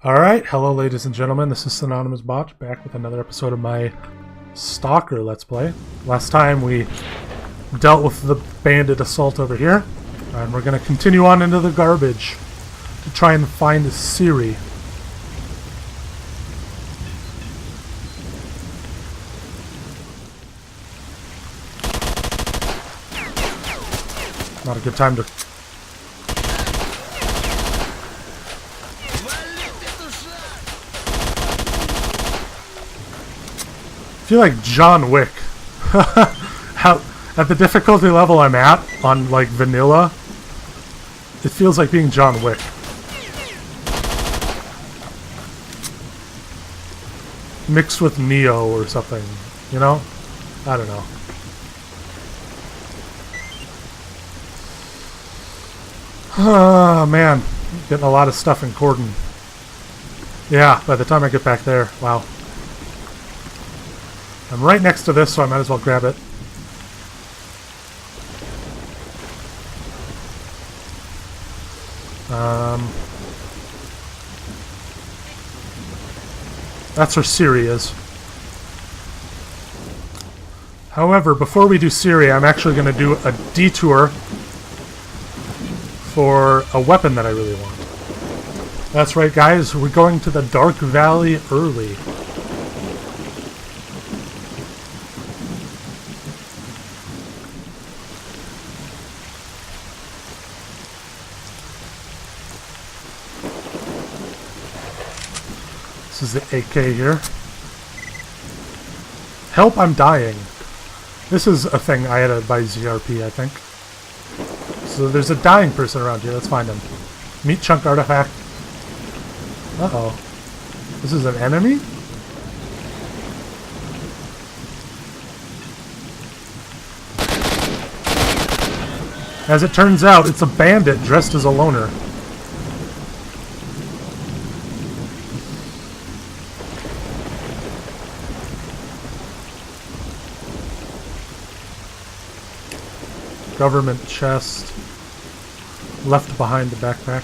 Alright, hello ladies and gentlemen, this is Synonymous Bot, back with another episode of my Stalker Let's Play. Last time we dealt with the bandit assault over here, and we're going to continue on into the garbage to try and find Siri. Not a good time to... I feel like John Wick. How, at the difficulty level I'm at, on like vanilla, it feels like being John Wick. Mixed with Neo or something, you know? I don't know. Oh man, getting a lot of stuff in cordon. Yeah, by the time I get back there, wow. I'm right next to this, so I might as well grab it. That's where Siri is. However, before we do Siri, I'm actually going to do a detour for a weapon that I really want. That's right, guys. We're going to the Dark Valley early. This is the AK here. Help, I'm dying. This is a thing I had to buy ZRP, I think. So there's a dying person around here. Let's find him. Meat chunk artifact. Uh-oh. This is an enemy? As it turns out, it's a bandit dressed as a loner. Government chest. Left behind the backpack.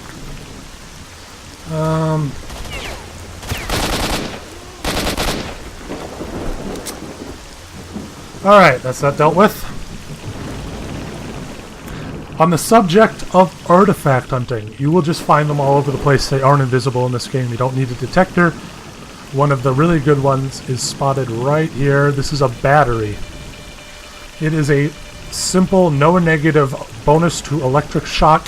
Alright, that's that dealt with. On the subject of artifact hunting, you will just find them all over the place. They aren't invisible in this game. You don't need a detector. One of the really good ones is spotted right here. This is a battery. It is a simple, no negative bonus to electric shock.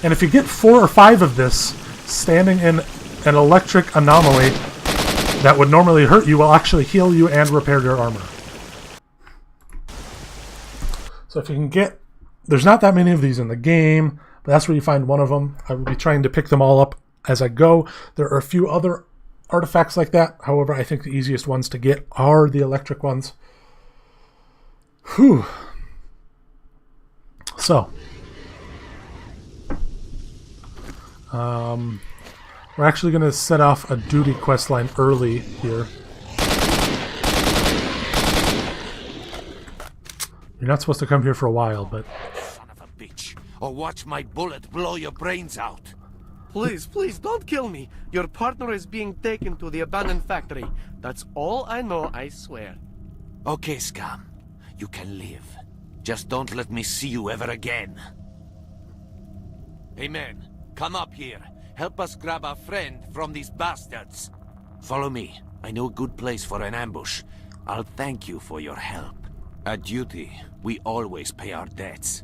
And if you get 4 or 5 of this, standing in an electric anomaly that would normally hurt you will actually heal you and repair your armor. So if you can get... There's not that many of these in the game, but that's where you find one of them. I will be trying to pick them all up as I go. There are a few other artifacts like that. However, I think the easiest ones to get are the electric ones. Whew. So, we're actually going to set off a duty quest line early here. You're not supposed to come here for a while, but... Son of a bitch. Or watch my bullet blow your brains out. Please, please, don't kill me. Your partner is being taken to the abandoned factory. That's all I know, I swear. Okay, scum. You can live. Just don't let me see you ever again. Hey man, come up here. Help us grab our friend from these bastards. Follow me. I know a good place for an ambush. I'll thank you for your help. At duty, we always pay our debts.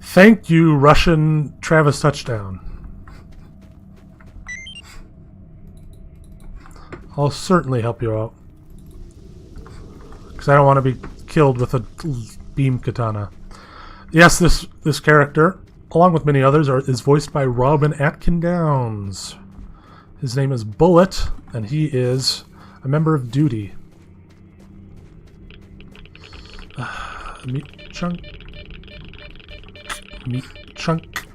Thank you, Russian Travis Touchdown. I'll certainly help you out. Because I don't want to be killed with a beam katana. Yes, this character, along with many others, is voiced by Robin Atkin Downs. His name is Bullet, and he is a member of Duty. Meat chunk. Meat chunk.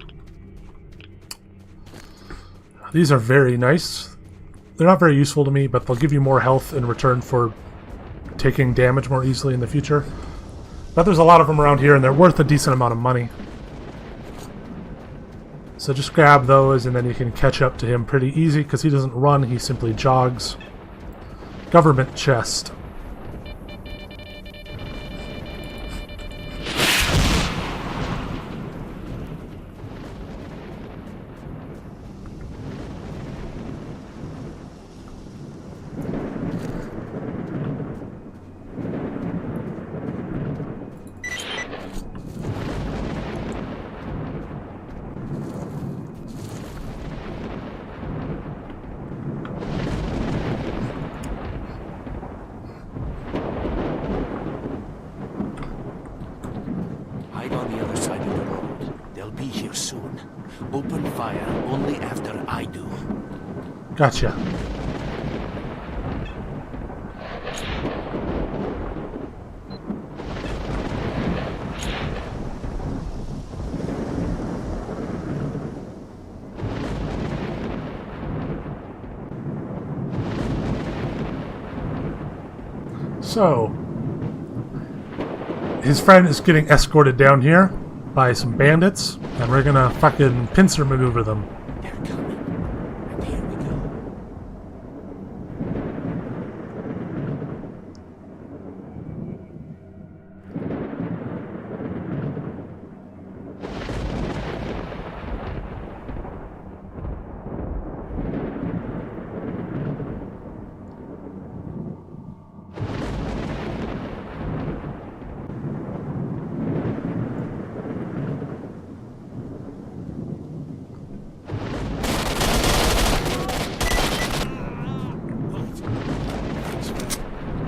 These are very nice. They're not very useful to me, but they'll give you more health in return for taking damage more easily in the future. But there's a lot of them around here, and they're worth a decent amount of money. So just grab those and then you can catch up to him pretty easy because he doesn't run, he simply jogs. Government chest. Hide on the other side of the road. They'll be here soon. Open fire only after I do. Gotcha. So, his friend is getting escorted down here by some bandits, and we're gonna fucking pincer maneuver them. They're coming. And here we go.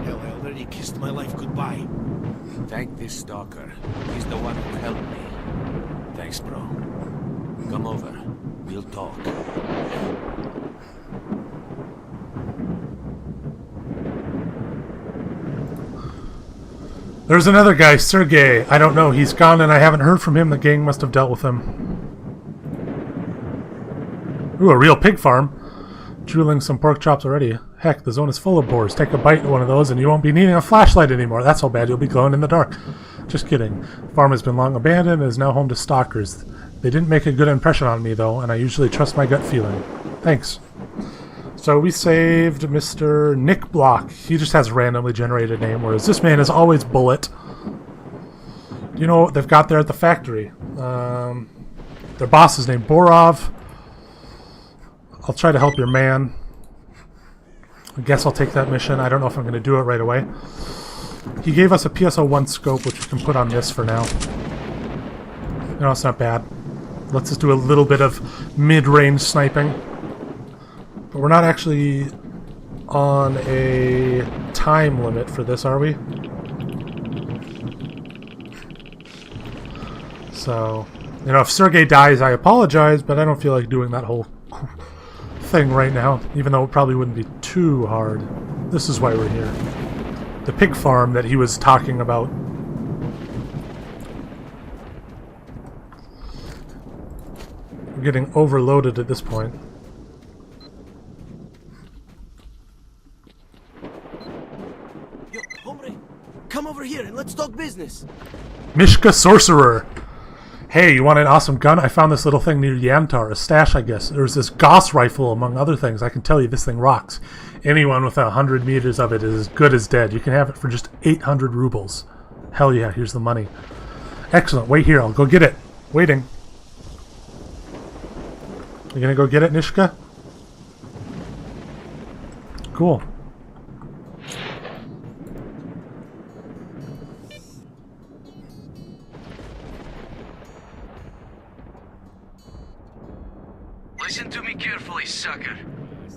Hell, I already kissed my life goodbye. Thank this stalker. He's the one who helped me. Thanks, bro. Come over. We'll talk. There's another guy, Sergey. I don't know. He's gone and I haven't heard from him. The gang must have dealt with him. Ooh, a real pig farm. Drooling some pork chops already. Heck, the zone is full of boars. Take a bite of one of those and you won't be needing a flashlight anymore. That's how bad you'll be glowing in the dark. Just kidding. The farm has been long abandoned and is now home to stalkers. They didn't make a good impression on me, though, and I usually trust my gut feeling. Thanks. So we saved Mr. Nick Block. He just has a randomly generated name, whereas this man is always Bullet. Do you know what they've got there at the factory? Their boss is named Borov. I'll try to help your man. I guess I'll take that mission. I don't know if I'm going to do it right away. He gave us a PSO-1 scope, which we can put on this for now. No, it's not bad. Let's just do a little bit of mid-range sniping. But we're not actually on a time limit for this, are we? So, you know, if Sergey dies, I apologize, but I don't feel like doing that whole thing right now, even though it probably wouldn't be too hard. This is why we're here. The pig farm that he was talking about. We're getting overloaded at this point. Yo, hombre, come over here and let's talk business. Mishka Sorcerer! Hey, you want an awesome gun? I found this little thing near Yantar, a stash, I guess. There's this Gauss rifle, among other things. I can tell you this thing rocks. Anyone with 100 meters of it is as good as dead. You can have it for just 800 rubles. Hell yeah, here's the money. Excellent, wait here, I'll go get it. Waiting. You gonna go get it, Nishka? Cool. Listen to me carefully, sucker.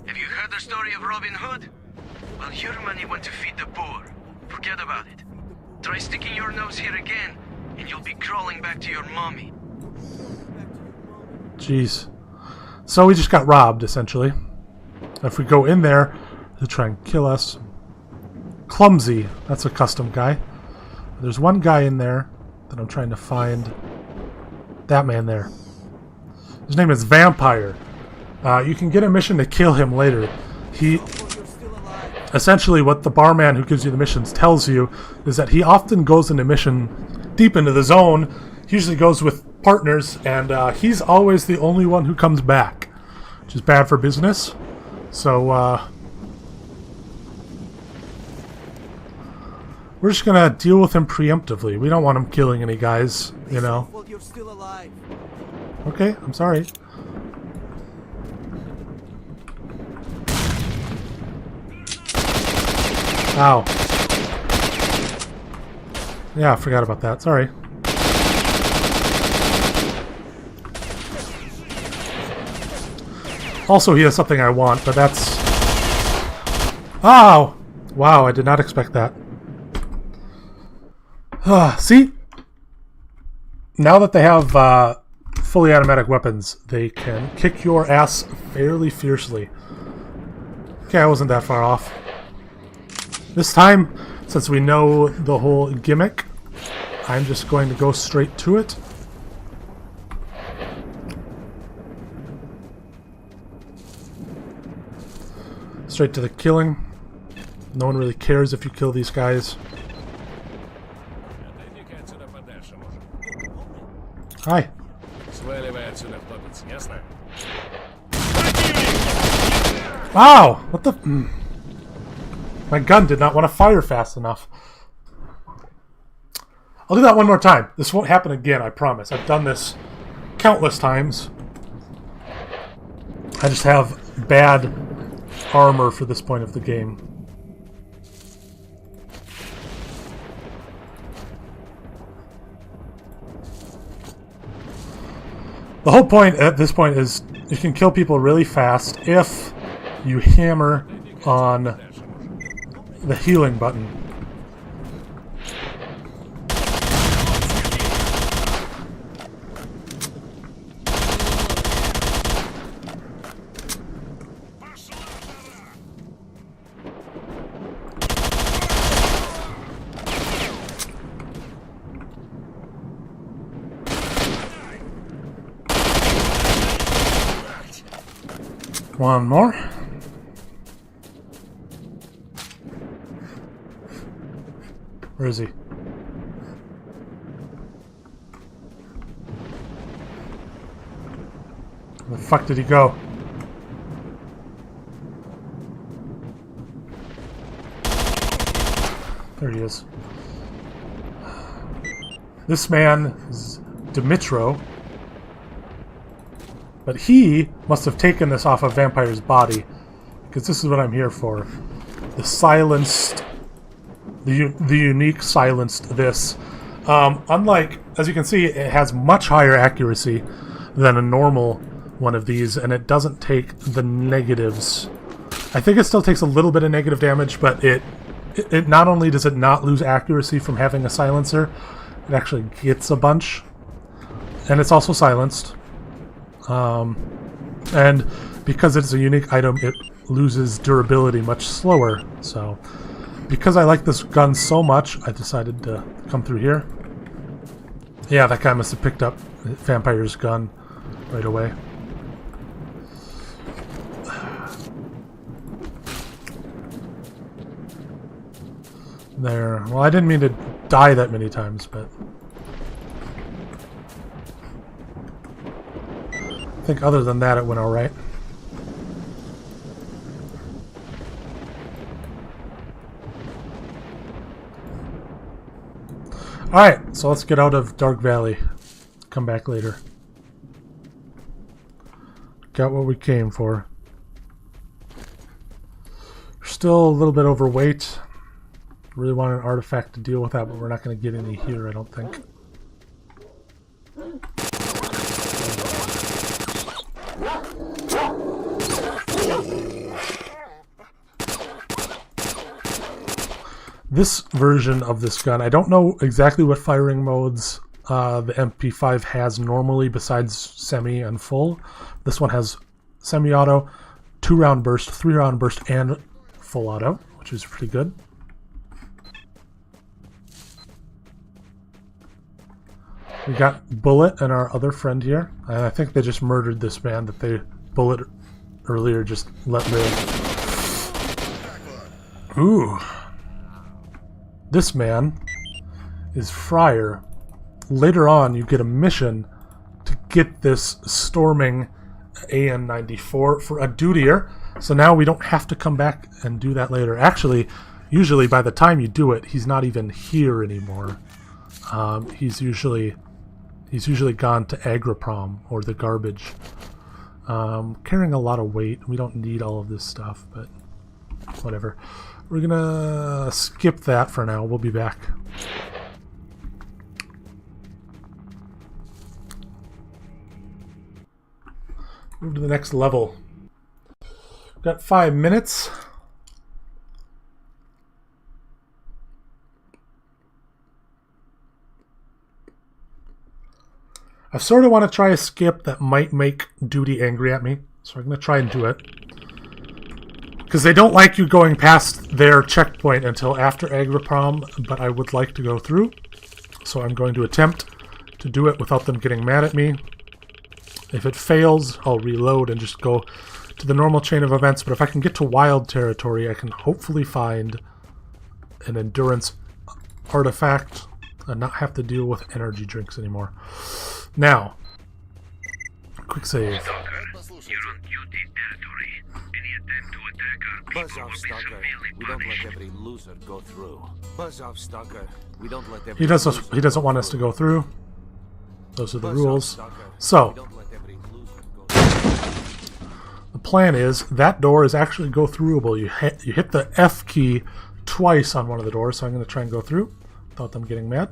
Have you heard the story of Robin Hood? Well, your money went to feed the poor. Forget about it. Try sticking your nose here again, and you'll be crawling back to your mommy. Jeez. So we just got robbed, essentially. If we go in there, they'll try and kill us. Clumsy. That's a custom guy. There's one guy in there that I'm trying to find. That man there. His name is Vampire. You can get a mission to kill him later. He... Essentially, what the barman who gives you the missions tells you is that he often goes into mission deep into the zone. He usually goes with partners, and he's always the only one who comes back, which is bad for business. So we're just gonna deal with him preemptively. We don't want him killing any guys, you know. Well, you're still alive. Okay, I'm sorry. Ow. Yeah, I forgot about that. Sorry. Also, he has something I want, but that's... Ow! Wow, I did not expect that. See? Now that they have fully automatic weapons, they can kick your ass fairly fiercely. Okay, I wasn't that far off. This time, since we know the whole gimmick, I'm just going to go straight to it. Straight to the killing. No one really cares if you kill these guys. Hi. Wow! What the... My gun did not want to fire fast enough. I'll do that one more time. This won't happen again, I promise. I've done this countless times. I just have bad armor for this point of the game. The whole point at this point is you can kill people really fast if you hammer on the healing button. One more. Where is he? Where the fuck did he go? There he is. This man is Dimitro. But he must have taken this off of Vampire's body, because this is what I'm here for. The silenced, the unique silenced this. Unlike, as you can see, it has much higher accuracy than a normal one of these, and it doesn't take the negatives. I think it still takes a little bit of negative damage, but it not only does it not lose accuracy from having a silencer, it actually gets a bunch, and it's also silenced. And because it's a unique item, it loses durability much slower. So, because I like this gun so much, I decided to come through here. Yeah, that guy must have picked up Vampire's gun right away. There. Well, I didn't mean to die that many times, but... I think other than that it went alright. Alright, so let's get out of Dark Valley. Come back later. Got what we came for. We're still a little bit overweight. Really want an artifact to deal with that, but we're not going to get any here, I don't think. This version of this gun, I don't know exactly what firing modes the MP5 has normally besides semi and full. This one has semi-auto, 2-round burst, 3-round burst, and full auto, which is pretty good. We got Bullet and our other friend here. And I think they just murdered this man that they Bullet earlier just let live. Ooh. This man is Friar. Later on, you get a mission get this storming AN-94 for a dutier. So now we don't have to come back and do that later. Actually, usually by the time you do it, he's not even here anymore. He's usually gone to Agriprom or the garbage. Carrying a lot of weight. We don't need all of this stuff, but whatever. We're gonna skip that for now. We'll be back. Move to the next level. We've got 5 minutes. I sort of want to try a skip that might make Duty angry at me, so I'm going to try and do it. Because they don't like you going past their checkpoint until after Agriprom, but I would like to go through. So I'm going to attempt to do it without them getting mad at me. If it fails, I'll reload and just go to the normal chain of events, but if I can get to wild territory, I can hopefully find an endurance artifact and not have to deal with energy drinks anymore. Now, quick save. Stalker, you're on duty territory. Any attempt to attack our people Buzz will off, be Stalker. severely We don't let punished. every loser go through. Buzz off, Stalker. We don't let every He doesn't want us to go through. Those are the rules. So, the plan is that door is actually go throughable. You hit the F key twice on one of the doors, so I'm going to try and go through without them getting mad.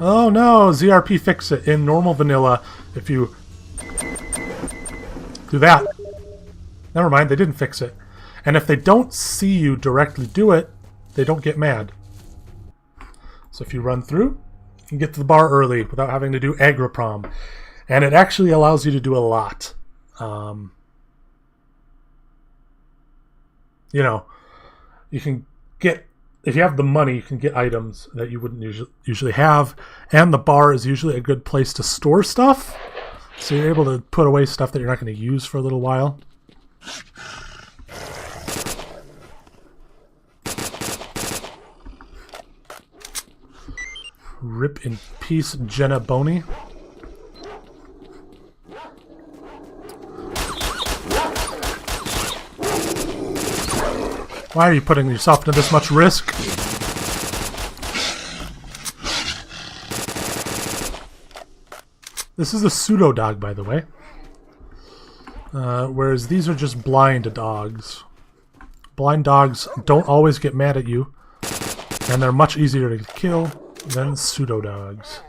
Oh no, ZRP fix it. In normal vanilla, if you do that, never mind, they didn't fix it. And if they don't see you directly do it, they don't get mad. So if you run through, you can get to the bar early without having to do Agriprom. And it actually allows you to do a lot. You know, you can get, if you have the money, you can get items that you wouldn't usually have. And the bar is usually a good place to store stuff. So you're able to put away stuff that you're not going to use for a little while. Rip in peace, Jenna Boney. Why are you putting yourself into this much risk? This is a pseudo dog, by the way. Whereas these are just blind dogs. Blind dogs don't always get mad at you, and they're much easier to kill than pseudo dogs.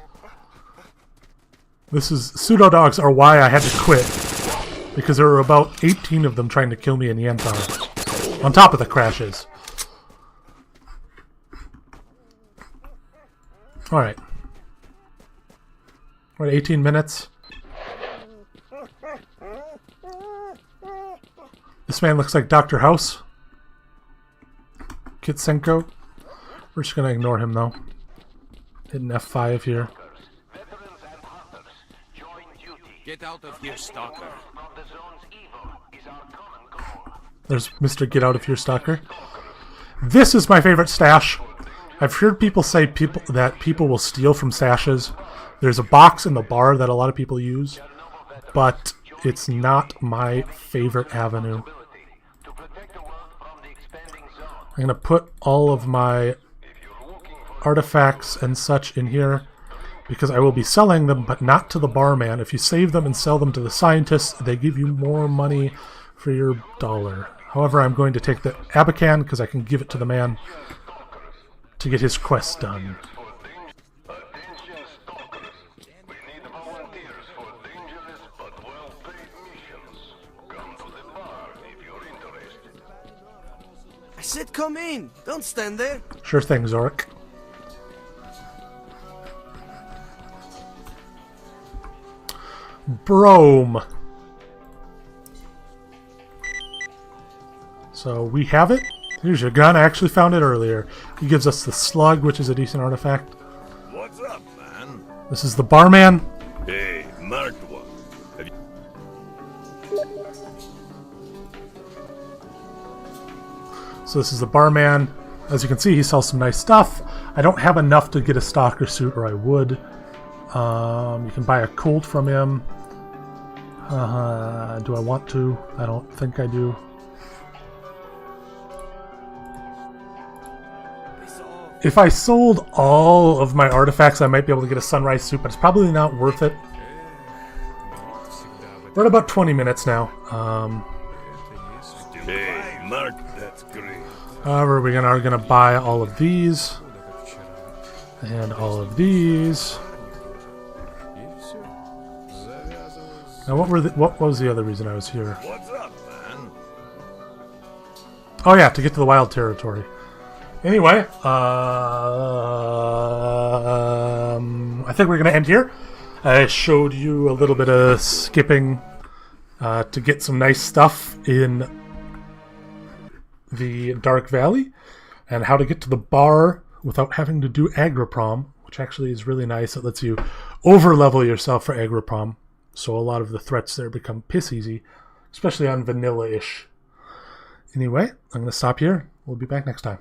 Pseudo dogs are why I had to quit, because there were about 18 of them trying to kill me in Yantar. On top of the crashes. Alright. We're at 18 minutes. This man looks like Dr. House. Kitsenko. We're just gonna ignore him though. Hitting F5 here. Get out of here, Stalker. There's Mr. Get Out of Here, Stalker. This is my favorite stash. I've heard people say that people will steal from stashes. There's a box in the bar that a lot of people use, but it's not my favorite avenue. I'm going to put all of my artifacts and such in here because I will be selling them, but not to the barman. If you save them and sell them to the scientists, they give you more money for your dollar. However, I'm going to take the Abacan because I can give it to the man to get his quest done. I said come in. Don't stand there. Sure thing, Zorik. Brome. So we have it. Here's your gun. I actually found it earlier. He gives us the slug, which is a decent artifact. What's up, man? This is the barman. Hey, marked one. So this is the barman. As you can see, he sells some nice stuff. I don't have enough to get a stalker suit, or I would. You can buy a Colt from him. Do I want to? I don't think I do. If I sold all of my artifacts, I might be able to get a sunrise suit, but it's probably not worth it. We're at about 20 minutes now. Hey, Mark, that's great. However, we are gonna buy all of these and all of these. Now, what was the other reason I was here? What's up, man? Oh yeah, to get to the wild territory. Anyway, I think we're gonna end here. I showed you a little bit of skipping to get some nice stuff in the Dark Valley, and how to get to the bar without having to do Agroprom, which actually is really nice. It lets you over-level yourself for Agroprom, so a lot of the threats there become piss easy, especially on vanilla-ish. Anyway, I'm going to stop here. We'll be back next time.